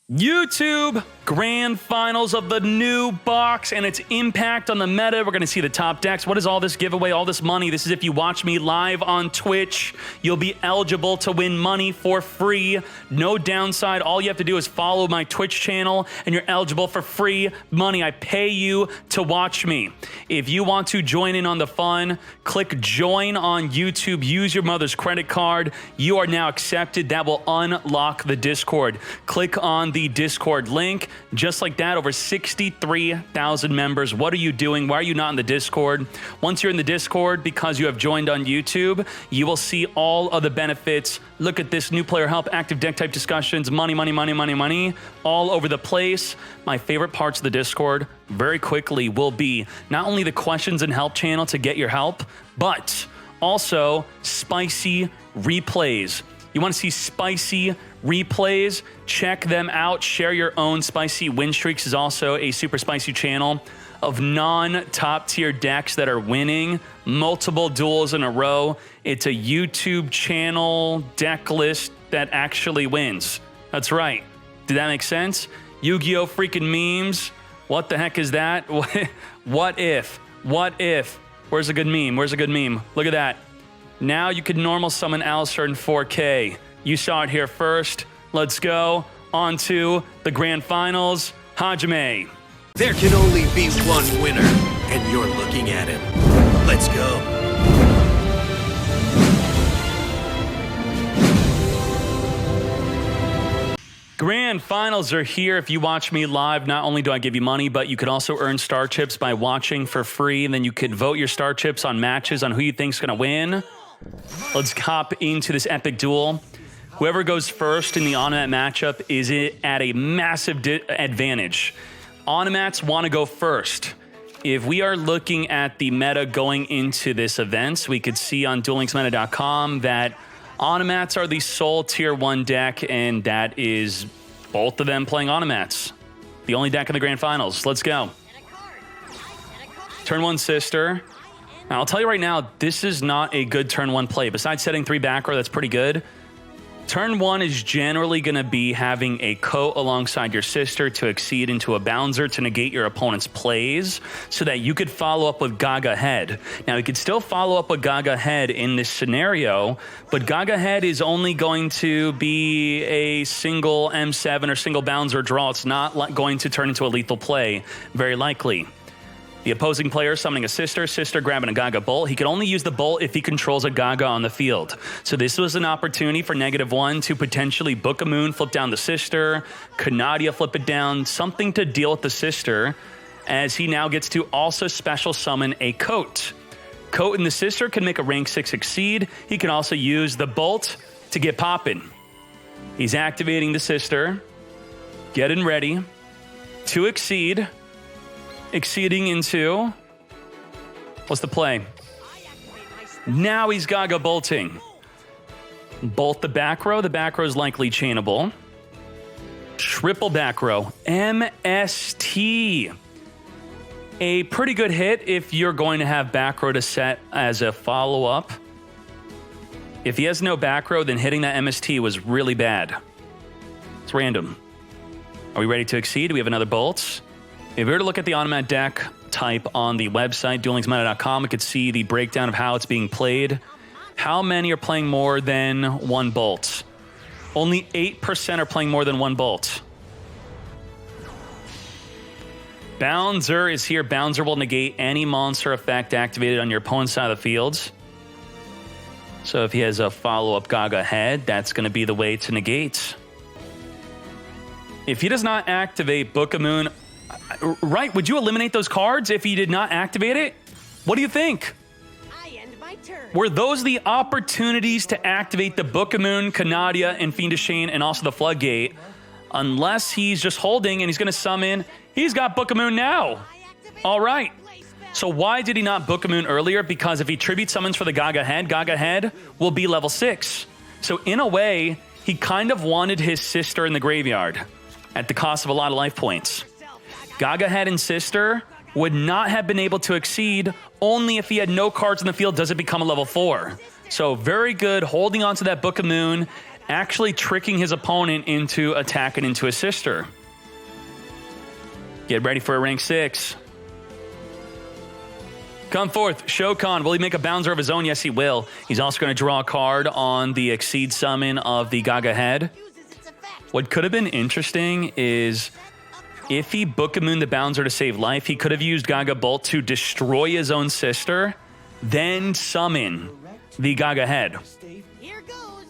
YouTube grand finals of the new box and its impact on the meta. We're going to see the top decks. What is all this giveaway, all this money? This is if you watch me live on Twitch, you'll be eligible to win money for free. No downside. All you have to do is follow my Twitch channel and you're eligible for free money. I pay you to watch me. If you want to join in on the fun, click join on YouTube. Use your mother's credit card. You are now accepted. That will unlock the Discord. Click on the Discord link. Just like that, over 63,000 members. What are you doing? Why are you not in the Discord? Once you're in the Discord, because you have joined on YouTube, you will see all of the benefits. Look at this: new player help, active deck type discussions, money, money, money, money, money, all over the place. My favorite parts of the Discord, very quickly, will be not only the questions and help channel to get your help, but also spicy replays. You want to see spicy replays? Check them out. Share your own. Spicy Win Streaks is also a super spicy channel of non-top tier decks that are winning multiple duels in a row. It's a YouTube channel deck list that actually wins. That's right. Did that make sense? Yu-Gi-Oh freaking memes. What the heck is that? What if? What if? Where's a good meme? Where's a good meme? Look at that. Now you can normal summon Alistair in 4K. You saw it here first. Let's go on to the grand finals. Hajime. There can only be one winner, and you're looking at him. Let's go. Grand finals are here. If you watch me live, not only do I give you money, but you could also earn star chips by watching for free. And then you could vote your star chips on matches on who you think's going to win. Let's hop into this epic duel. Whoever goes first in the Onomat matchup is at a massive advantage. Onomats want to go first. If we are looking at the meta going into this event, we could see on duellinksmeta.com that Onomats are the sole tier 1 deck, and that is both of them playing Onomats. The only deck in the grand finals. Let's go. Turn 1 Sister. Now, I'll tell you right now, this is not a good turn 1 play. Besides setting 3 back row, that's pretty good. Turn 1 is generally going to be having a coat alongside your sister to exceed into a bouncer to negate your opponent's plays so that you could follow up with Gaga Head. Now, you could still follow up with Gaga Head in this scenario, but Gaga Head is only going to be a single M7 or single bouncer draw. It's not going to turn into a lethal play, very likely. The opposing player summoning a sister, sister grabbing a Gaga Bolt. He can only use the Bolt if he controls a Gaga on the field. So this was an opportunity for -1 to potentially book a moon, flip down the sister, Canadia flip it down, something to deal with the sister, as he now gets to also special summon a Coat. Coat and the sister can make a rank 6 exceed. He can also use the Bolt to get popping. He's activating the sister, getting ready to exceed. Exceeding into, what's the play? Now he's Gaga bolting. Bolt the back row. The back row is likely chainable. Triple back row. MST. A pretty good hit if you're going to have back row to set as a follow-up. If he has no back row, then hitting that MST was really bad. It's random. Are we ready to exceed? Do we have another bolt? If we were to look at the Onomat deck type on the website, duellinksmeta.com, we could see the breakdown of how it's being played. How many are playing more than 1 bolt? Only 8% are playing more than 1 bolt. Bouncer is here. Bouncer will negate any monster effect activated on your opponent's side of the field. So if he has a follow-up Gaga Head, that's going to be the way to negate. If he does not activate Book a Moon, right, would you eliminate those cards if he did not activate it? What do you think? I end my turn. Were those the opportunities to activate the Book of Moon, Canadia, and Fiendish Chain, and also the Floodgate? Unless he's just holding and he's going to summon. He's got Book of Moon now. All right. So why did he not Book of Moon earlier? Because if he tribute summons for the Gaga Head will be level 6. So in a way, he kind of wanted his sister in the graveyard at the cost of a lot of life points. Gaga Head and sister would not have been able to exceed. Only if he had no cards in the field does it become a level 4. So very good holding on to that Book of Moon actually tricking his opponent into attacking into his sister. Get ready for a rank 6. Come forth, Shokan. Will he make a bouncer of his own? Yes, he will. He's also going to draw a card on the Exceed summon of the Gaga head. What could have been interesting is if he Book-a-Moon the bouncer to save life, he could have used Gaga Bolt to destroy his own sister, then summon the Gaga head. Here goes.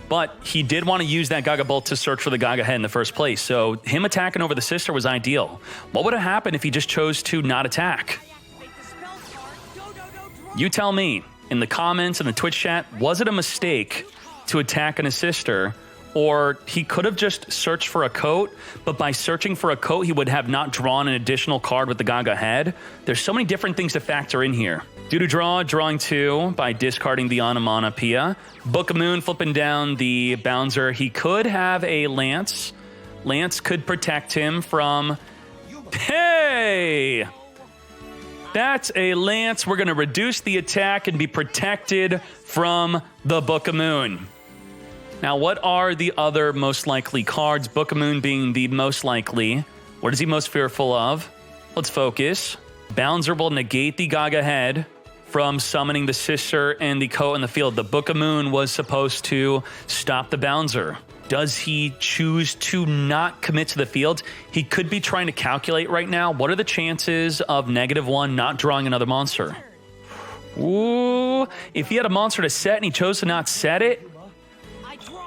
But he did want to use that Gaga Bolt to search for the Gaga head in the first place, so him attacking over the sister was ideal. What would have happened if he just chose to not attack? Activate the spell card. Draw. You tell me, in the comments and the Twitch chat, was it a mistake to attack on his sister? Or he could have just searched for a coat, but by searching for a coat, he would have not drawn an additional card with the Gaga head. There's so many different things to factor in here. Due to draw, drawing 2 by discarding the Onomatopoeia. Book-a-Moon flipping down the bouncer. He could have a Lance. Lance could protect him from... Hey! That's a Lance. We're going to reduce the attack and be protected from the Book-a-Moon. Now, what are the other most likely cards? Book-a-Moon being the most likely. What is he most fearful of? Let's focus. Bouncer will negate the Gaga head from summoning the sister and the coat in the field. The Book-a-Moon was supposed to stop the bouncer. Does he choose to not commit to the field? He could be trying to calculate right now. What are the chances of -1 not drawing another monster? Ooh, if he had a monster to set and he chose to not set it,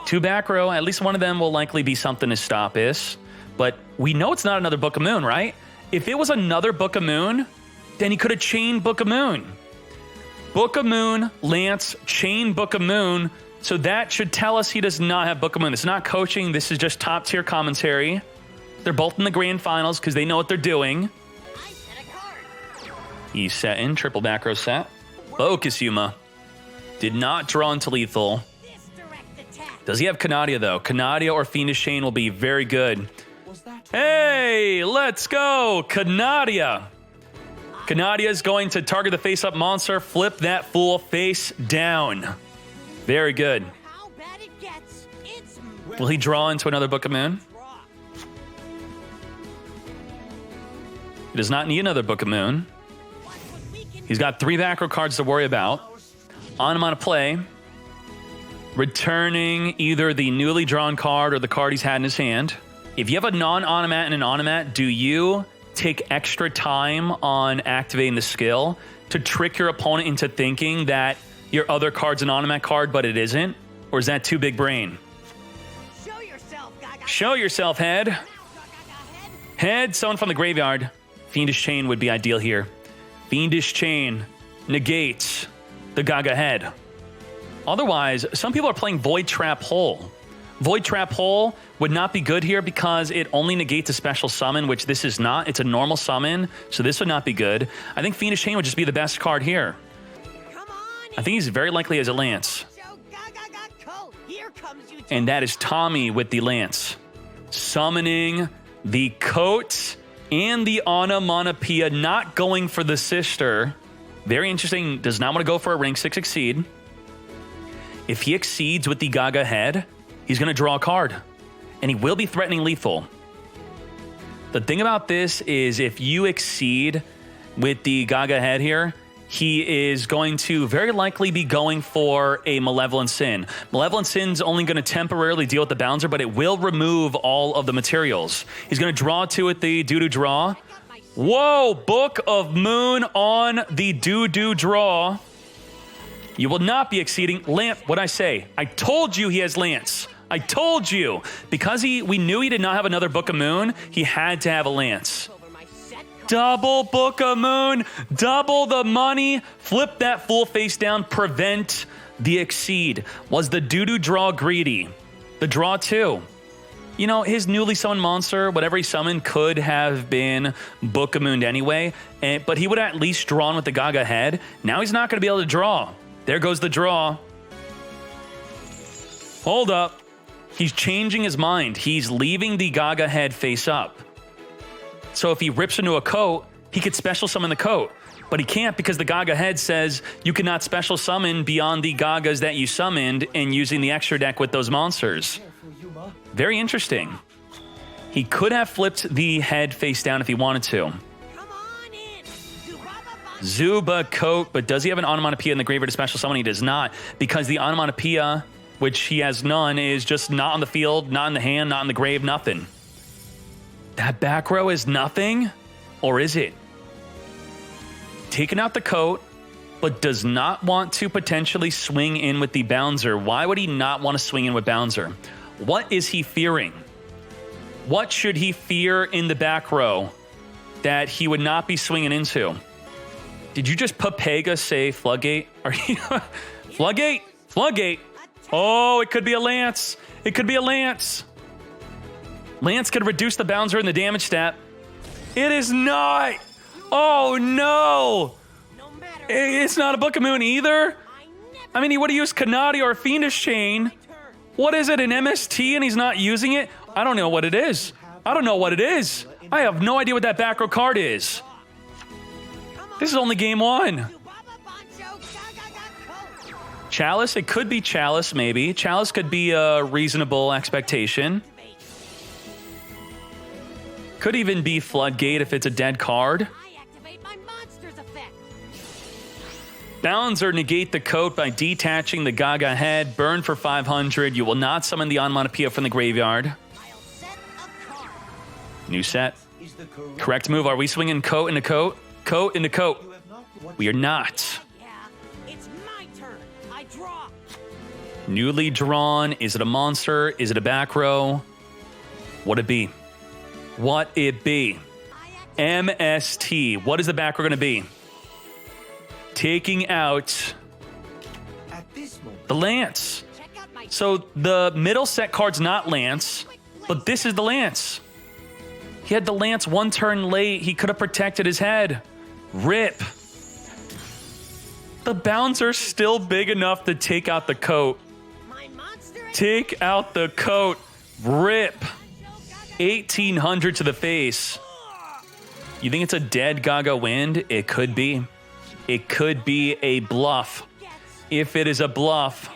2 back row, at least one of them will likely be something to stop this. But we know it's not another Book-a-Moon, right? If it was another Book-a-Moon, then he could have chained Book-a-Moon. Book-a-Moon, Lance, chain Book-a-Moon. So that should tell us he does not have Book-a-Moon. This is not coaching. This is just top-tier commentary. They're both in the grand finals because they know what they're doing. I set a card. He's set in, triple back row set. Focus, Yuma. Did not draw into lethal. This direct attack. Does he have Canadia, though? Canadia or Fiendish Chain will be very good. Hey, let's go! Canadia! Canadia is going to target the face-up monster, flip that fool face down. Very good. How bad it gets. It's Will he draw into another Book-a-Moon? draw. He does not need another Book-a-Moon. Watch what we can He's got 3 back row cards to worry about. On play. Returning either the newly drawn card or the card he's had in his hand. If you have a non-onomat and an onomat, do you take extra time on activating the skill to trick your opponent into thinking that your other card's an onomat card, but it isn't? Or is that too big brain? show yourself, Gaga. Show yourself, head. Gaga head. Head, someone from the graveyard. Fiendish Chain would be ideal here. Fiendish Chain negates the Gaga head. Otherwise, some people are playing Void Trap Hole. Void Trap Hole would not be good here because it only negates a special summon, which this is not. It's a normal summon, so this would not be good. I think Fiendish Chain would just be the best card here. Come on. I think he's very likely as a Lance. Show Gaga coat. Here comes you. And that is Tommy with the Lance. Summoning the coat and the Onomatopoeia, not going for the sister. Very interesting. Does not want to go for a rank 6 exceed. If he exceeds with the Gaga head, he's going to draw a card. And he will be threatening lethal. The thing about this is if you exceed with the Gaga head here, he is going to very likely be going for a Malevolent Sin. Malevolent Sin's only going to temporarily deal with the bouncer, but it will remove all of the materials. He's going to draw 2 at the doo-doo draw. Whoa, Book of Moon on the doo-doo draw. You will not be exceeding. Lance, what'd I say? I told you he has Lance. I told you. Because we knew he did not have another Book of Moon, he had to have a Lance. Over my set card. Double Book of Moon, double the money, flip that full face down, prevent the exceed. Was the doo-doo draw greedy? The draw 2. You know, his newly summoned monster, whatever he summoned, could have been Book of Moon anyway, but he would have at least drawn with the Gaga head. Now he's not going to be able to draw. There goes the draw. Hold up. He's changing his mind. He's leaving the Gaga head face up. So if he rips into a coat, he could special summon the coat. But he can't because the Gaga head says you cannot special summon beyond the Gagas that you summoned and using the extra deck with those monsters. Very interesting. He could have flipped the head face down if he wanted to. Come on in. Zuba coat, but does he have an onomatopoeia in the graveyard to special summon? He does not, because the onomatopoeia, which he has none, is just not on the field, not in the hand, not in the grave, nothing. That back row is nothing? Or is it? Taking out the coat, but does not want to potentially swing in with the Bouncer. Why would he not want to swing in with Bouncer? What is he fearing? What should he fear in the back row that he would not be swinging into? Did you just Papega say Floodgate? Are you Floodgate? Floodgate? Oh, it could be a Lance. It could be a Lance. Lance could reduce the Bouncer in the damage stat. It is not. Oh, no. No matter It's not a Book of Moon either. I mean, he would have used Kanadi or a Fiendish Chain. What is it, an MST and he's not using it? I don't know what it is. I don't know what it is. I have no idea what that back row card is. This is only game one. Chalice? It could be Chalice, maybe. Chalice could be a reasonable expectation. Could even be Floodgate if it's a dead card. I activate my monster's effect. Bouncer negate the coat by detaching the Gaga head. Burn for 500. You will not summon the onomatopoeia from the graveyard. I'll set a card. New set. Correct move. Are we swinging coat into coat? Coat into coat. We are not. Yeah, it's my turn. I draw. Newly drawn. Is it a monster? Is it a back row? What it be? What it be? MST. What is the back row going to be? Taking out the Lance. Check out my So the middle set card's not Lance, but this is the Lance. He had the Lance one turn late. He could have protected his head. Rip. The Bouncer's still big enough to take out the coat. my monster. Take out the coat. Rip. 1,800 to the face. You think it's a dead Gaga Wind? It could be. It could be a bluff. If it is a bluff,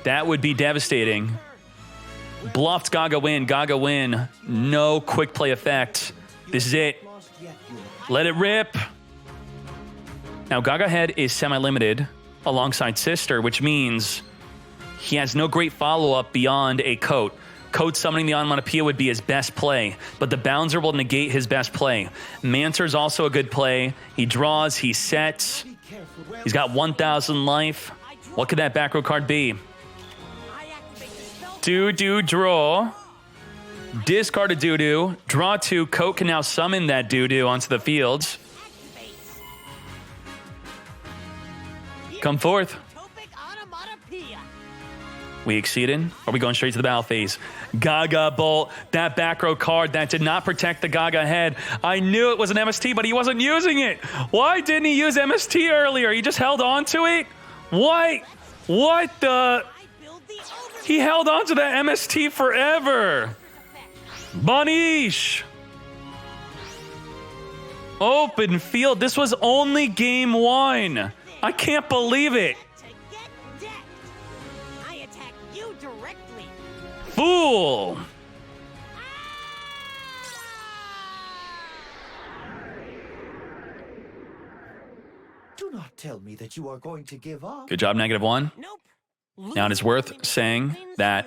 that would be devastating. Bluffed Gaga Wind. Gaga Wind. No quick play effect. This is it. Let it rip. Now, Gaga Head is semi-limited alongside Sister, which means he has no great follow-up beyond a coat. Coat summoning the onomatopoeia would be his best play, but the Bouncer will negate his best play. Mancer's also a good play. He draws, he sets. He's got 1,000 life. What could that back row card be? I activate the spell. Do, draw. Discard a doo-doo. Draw 2. Coat can now summon that doo-doo onto the field. Activates. Come forth. Topic onomatopoeia. We exceeded? Are we going straight to the battle phase? Gaga Bolt, that back row card that did not protect the Gaga head. I knew it was an MST, but he wasn't using it. Why didn't he use MST earlier? He just held on to it? What? What the? I build the over. He held on to that MST forever. Banish. Open field. This was only game one. I can't believe it. To get decked. I attack you directly. Fool. Do not tell me that you are going to give up. Good job, -1. Nope. Now, it is worth saying that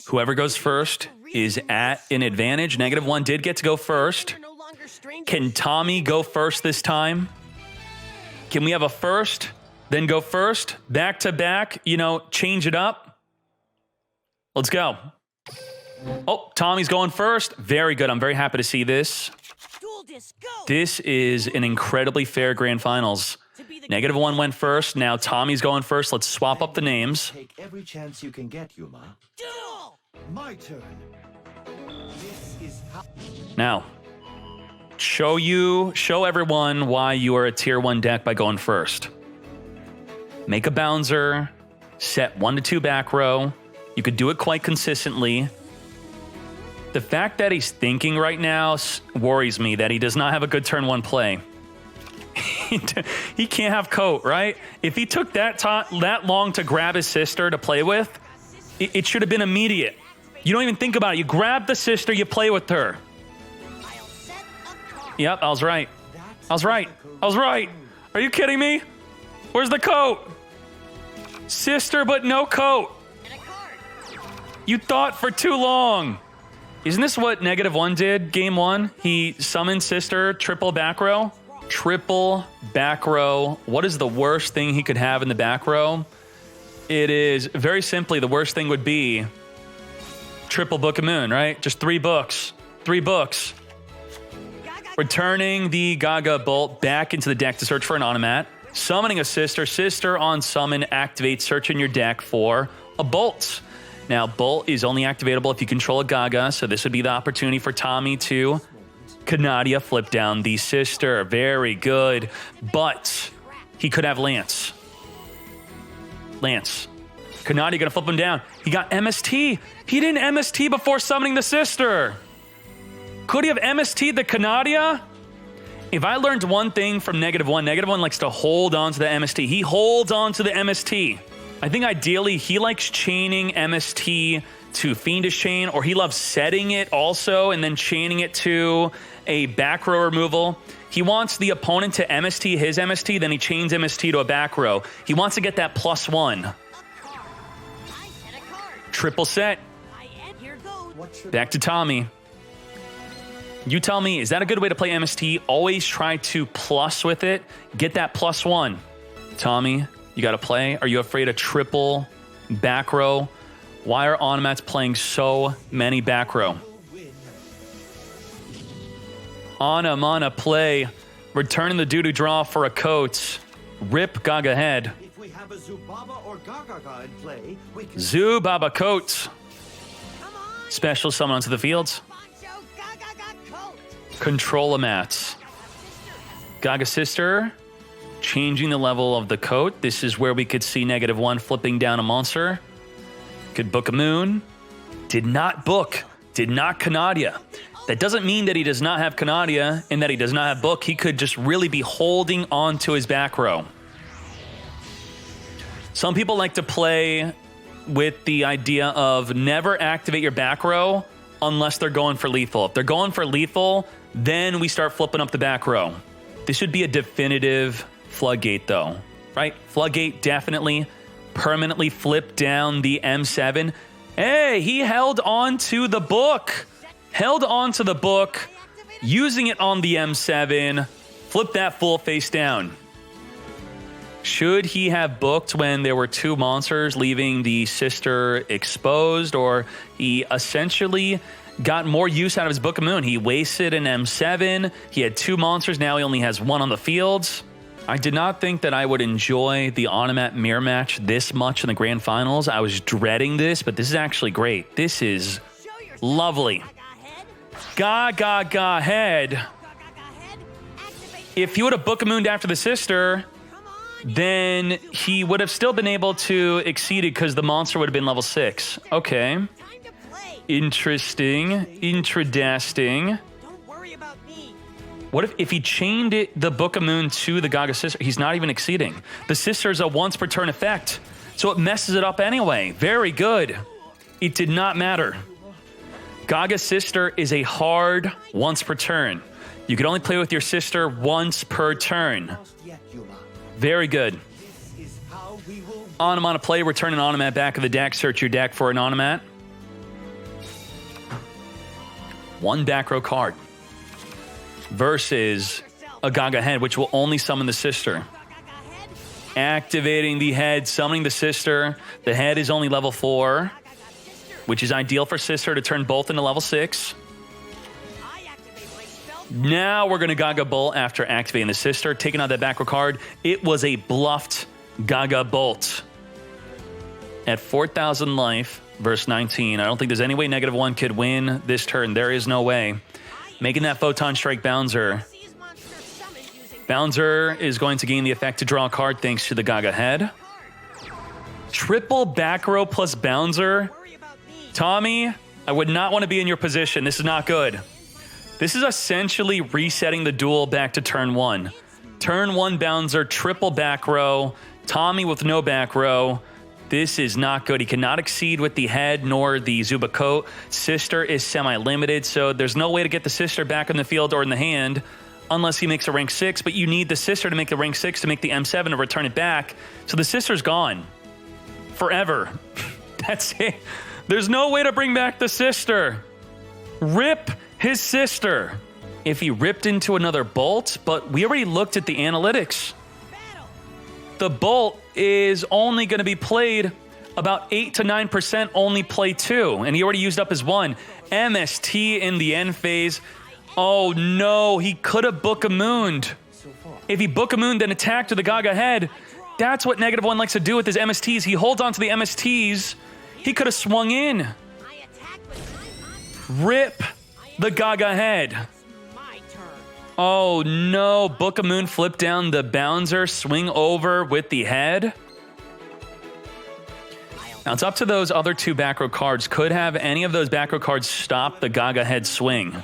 whoever goes first is at an advantage. -1 did get to go first. Can Tommy go first this time? Can we have a first, then go first, back to back, change it up? Let's go. Oh, Tommy's going first. Very good. I'm very happy to see this. This is an incredibly fair grand finals. -1 went first. Now Tommy's going first. Let's swap up the names. Take every chance you can get, Yuma. Duel! My turn. This is how. Now, show everyone why you are a tier 1 deck by going first. Make a Bouncer, set 1 to 2 back row. You could do it quite consistently. The fact that he's thinking right now worries me that he does not have a good turn 1 play. He can't have coat, right? If he took that long to grab his sister to play with, it should have been immediate. You don't even think about it. You grab the sister, you play with her. I'll set a card. Yep, I was right. I was right. I was right. Are you kidding me? Where's the coat? Sister, but no coat. And a card. You thought for too long. Isn't this what -1 did game 1? He summoned sister, triple back row. Triple back row. What is the worst thing he could have in the back row? It is very simply, the worst thing would be triple Book of Moon, right? Just 3 books. 3 books. Returning the Gaga Bolt back into the deck to search for an Onomat. Summoning a sister. Sister on summon, activate, search in your deck for a Bolt. Now, Bolt is only activatable if you control a Gaga, so this would be the opportunity for Tommy to Canadia flip down the sister. Very good. But he could have Lance. Lance. Canadia gonna flip him down. He got MST. He didn't MST before summoning the sister. Could he have MST'd the Canadia? If I learned one thing from -1, -1 likes to hold on to the MST. He holds on to the MST. I think ideally he likes chaining MST to Fiendish Chain, or he loves setting it also and then chaining it to a back row removal. He wants the opponent to MST his MST, then he chains MST to a back row. He wants to get that +1. I set a card. Triple set. Here goes. Back to Tommy. You tell me, is that a good way to play MST? Always try to plus with it. Get that +1. Tommy, you got to play. Are you afraid of triple back row? Why are Onomats playing so many back row? Mana play. Returning the doo-doo draw for a coat. Rip Gaga head. If we have a Zubaba or Gagaga in play, we can... Zubaba coat. Come on. Special summon onto the fields. Poncho Gaga coat. Control-a-mats. Gaga sister. Changing the level of the coat. This is where we could see -1 flipping down a monster. Could book a moon. Did not book. Did not Canadia. That doesn't mean that he does not have Canadia and that he does not have book. He could just really be holding on to his back row. Some people like to play with the idea of never activate your back row unless they're going for lethal. If they're going for lethal, then we start flipping up the back row. This would be a definitive floodgate though, right? Floodgate definitely permanently flip down the M7. Hey, he held on to the book. Held on to the book, using it on the M7. Flip that full face down. Should he have booked when there were 2 monsters leaving the sister exposed, or he essentially got more use out of his Book of Moon? He wasted an M7. He had 2 monsters. Now he only has 1 on the fields. I did not think that I would enjoy the Onomat mirror match this much in the grand finals. I was dreading this, but this is actually great. This is lovely. Gaga head. If he would have Book of Mooned after the sister, then he would have still been able to exceed it because the monster would have been level 6. Okay. Interesting. Interesting. Don't worry about me. What if he chained it, the Book of Moon to the Gaga sister? He's not even exceeding. The sister is a once per turn effect, so it messes it up anyway. Very good. It did not matter. Gaga sister is a hard once per turn. You can only play with your sister once per turn. Very good. Onomat play, return an Onomat back of the deck, search your deck for an Onomat. 1 back row card versus a Gaga head, which will only summon the sister. Activating the head, summoning the sister. The head is only level 4, which is ideal for sister to turn both into level 6. Now we're going to Gaga Bolt after activating the sister, taking out that back row card. It was a bluffed Gaga Bolt. At 4,000 life versus 19, I don't think there's any way -1 could win this turn. There is no way. Making that Photon Strike Bouncer. Bouncer is going to gain the effect to draw a card thanks to the Gaga head. Triple back row plus Bouncer. Tommy, I would not want to be in your position. This is not good. This is essentially resetting the duel back to turn 1. Turn 1 Bouncer, triple back row. Tommy with no back row. This is not good. He cannot exceed with the head nor the Zuba coat. Sister is semi-limited, so there's no way to get the sister back in the field or in the hand unless he makes a rank 6, but you need the sister to make the rank 6 to make the M7 to return it back. So the sister's gone. Forever. That's it. There's no way to bring back the sister. Rip his sister. If he ripped into another bolt, but we already looked at the analytics. The bolt is only going to be played about 8 to 9% only play 2, and he already used up his 1. MST in the end phase. Oh no, he could have Book-a-mooned. If he Book-a-mooned and attacked with the Gaga head, that's what -1 likes to do with his MSTs. He holds on to the MSTs. He could have swung in. Rip the Gaga head. Oh no, Book-a-moon flip down the Bouncer, swing over with the head. Now it's up to those other 2 back row cards. Could have any of those back row cards stop the Gaga head swing.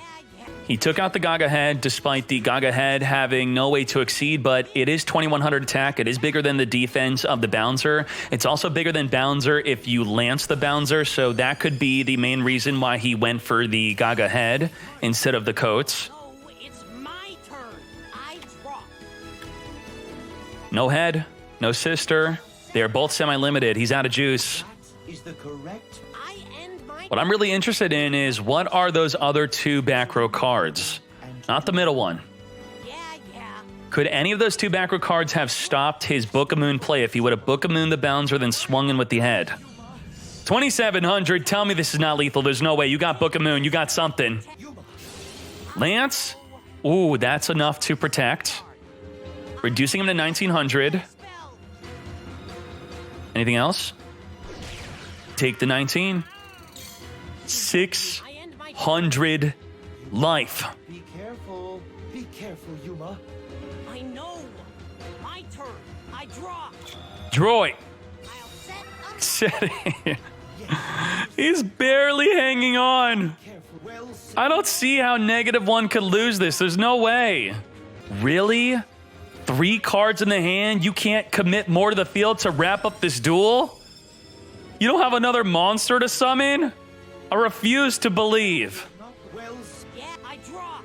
He took out the Gaga head despite the Gaga head having no way to exceed, but it is 2100 attack. It is bigger than the defense of the Bouncer. It's also bigger than Bouncer if you lance the Bouncer, so that could be the main reason why he went for the Gaga head instead of the coats. No head, no sister. They're both semi-limited. He's out of juice. Is the correct? What I'm really interested in is what are those other 2 back row cards? Not the middle one. Could any of those 2 back row cards have stopped his Book-a-moon play if he would have Book-a-mooned the Bouncer then swung in with the head? 2700, tell me this is not lethal. There's no way. You got Book-a-moon. You got something. Lance? Ooh, that's enough to protect. Reducing him to 1900. Anything else? Take the 19. 600 life. Be careful, Yuma. I know. My turn. I draw. Droid. I'll Set it. He's barely hanging on. Careful. Well said. I don't see how -1 could lose this. There's no way. Really? 3 cards in the hand? You can't commit more to the field to wrap up this duel? You don't have another monster to summon? I refuse to believe. Not well. Yeah, I draw.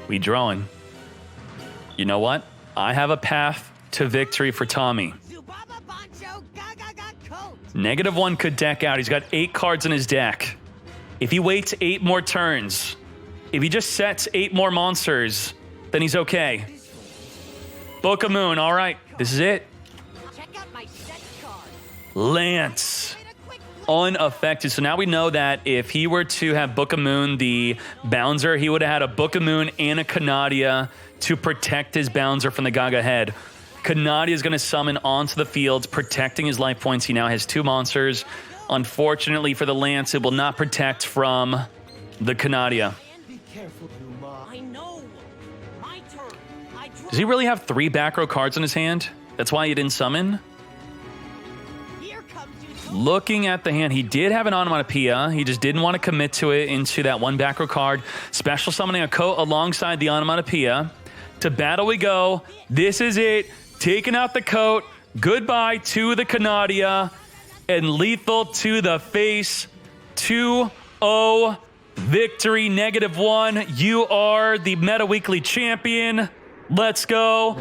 We drawing. You know what? I have a path to victory for Tommy. Zubaba Bancho Gaga coat. -1 could deck out. He's got 8 cards in his deck. If he waits 8 more turns, if he just sets 8 more monsters, then he's okay. Book-a-moon, all right. This is it. Check out my set card. Lance. And a quick Unaffected. So now we know that if he were to have Book-a-moon the Bouncer, he would have had a Book-a-moon and a Canadia to protect his Bouncer from the Gaga head. Canadia is going to summon onto the field, protecting his life points. He now has 2 monsters. Unfortunately for the Lance, it will not protect from the Canadia. Be careful, Yuma. I know. My turn. I draw. Does he really have 3 back row cards in his hand? That's why he didn't summon? Here comes you. Looking at the hand, he did have an onomatopoeia. He just didn't want to commit to it into that 1 back row card. Special summoning a coat alongside the onomatopoeia. To battle we go. This is it. Taking out the coat. Goodbye to the Canadia. And lethal to the face. 2-0 victory. -1. You are the Meta Weekly champion. Let's go.